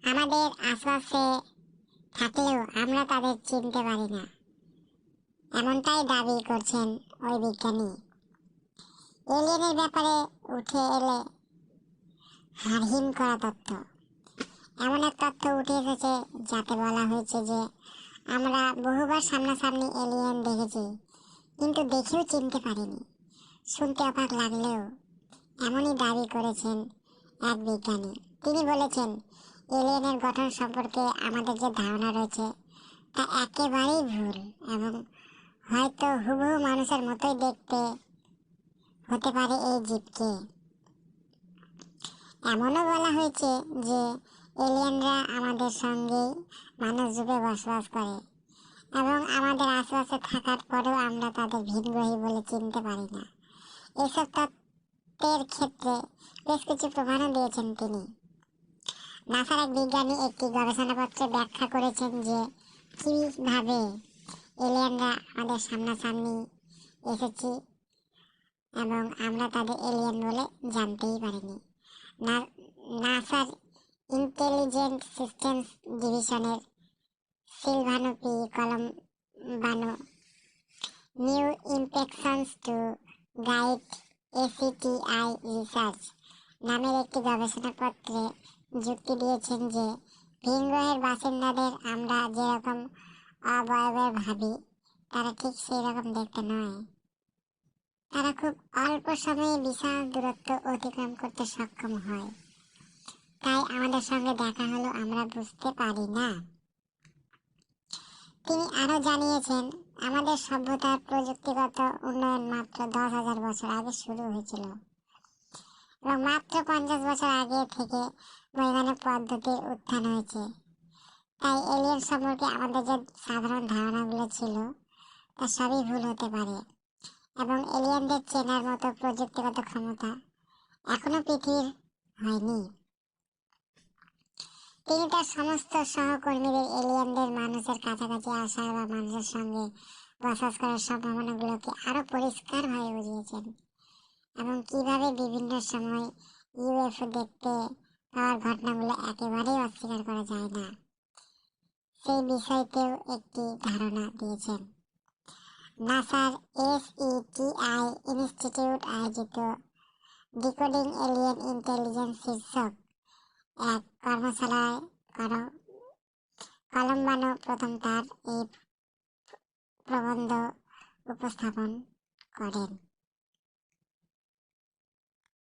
আমাদের আশপাশে থাকলেও আমরা তাদের চিনতে পারি না, এমনটাই দাবি করছেন ওই বিজ্ঞানী। এলিয়েনের ব্যাপারে উঠে এলে হাড়হিম করা তথ্য। এমন এক তথ্য উঠে এসেছে যাতে বলা হয়েছে যে আমরা বহুবার সামনাসামনি এলিয়েন দেখেছি, কিন্তু দেখেও চিনতে পারিনি। শুনতে অবাক লাগলেও এমনই দাবি করেছেন এক বিজ্ঞানী। তিনি বলেছেন, এলিয়েনের গঠন সম্পর্কে আমাদের যে ধারণা রয়েছে তা একেবারেই ভুল এবং হয়তো হুবহু মানুষের মতোই দেখতে হতে পারে এই জীবকে। এমনও বলা হয়েছে যে এলিয়েনরা আমাদের সঙ্গেই মানব রূপে বসবাস করে এবং আমাদের আশেপাশে থাকার পরেও আমরা তাদের ভিনগ্রহী বলে চিনতে পারি না। এসব তত্ত্বের ক্ষেত্রে বেশ কিছু প্রমাণও দিয়েছেন তিনি। নাসার এক বিজ্ঞানী একটি গবেষণাপত্রে ব্যাখ্যা করেছেন যে কীভাবে এলিয়েনরা আমাদের সামনাসামনি এসেছি এবং আমরা তাদের এলিয়েন বলে জানতেই পারিনি। নাসার ইন্টেলিজেন্ট সিস্টেমস ডিভিশনের Silvano P Colombano new impressions to guide ACTI research নামের একটি গবেষণাপত্রে যুক্তি দিয়েছেন যে ভিনগ্রহের বাসিন্দাদের আমরা যেরকম অবয়বের ভাবি তারা ঠিক সেই রকম দেখতে নয়। তারা খুব অল্প সময়ে বিশাল দূরত্ব অতিক্রম করতে সক্ষম হয়, তাই আমাদের সঙ্গে দেখা হলো আমরা বুঝতে পারি না। তিনি আরও জানিয়েছেন, আমাদের সভ্যতার প্রযুক্তিগত উন্নয়ন মাত্র 10,000 বছর আগে শুরু হয়েছিল এবং মাত্র 50 বছর আগে থেকে বৈজ্ঞানিক পদ্ধতির উত্থান হয়েছে। তাই এলিয়েন সম্পর্কে আমাদের যে সাধারণ ধারণাগুলো ছিল তা সবই ভুল হতে পারে এবং এলিয়েনদের চেনার মতো প্রযুক্তিগত ক্ষমতা এখনো পৃথিবীর হয়নি। তিনি তার সমস্ত সহকর্মীদের এলিয়েনদের মানুষের কাছাকাছি আসা বা মানুষের সঙ্গে বসবাস করার সম্ভাবনাগুলোকে আরো পরিষ্কারভাবে বুঝিয়েছেন এবং কিভাবে বিভিন্ন সময় ইউএফও দেখতে পাওয়ার ঘটনাগুলো একেবারেই অস্বীকার করা যায় না সেই বিষয়তেও একটি ধারণা দিয়েছেন। নাসার এসইটিআই ইনস্টিটিউট আয়োজিত ডিকোডিং এলিয়েন ইন্টেলিজেন্স শীর্ষক এক কর্মশালায় কলম্বানো প্রথম তার এই প্রবন্ধ উপস্থাপন করেন।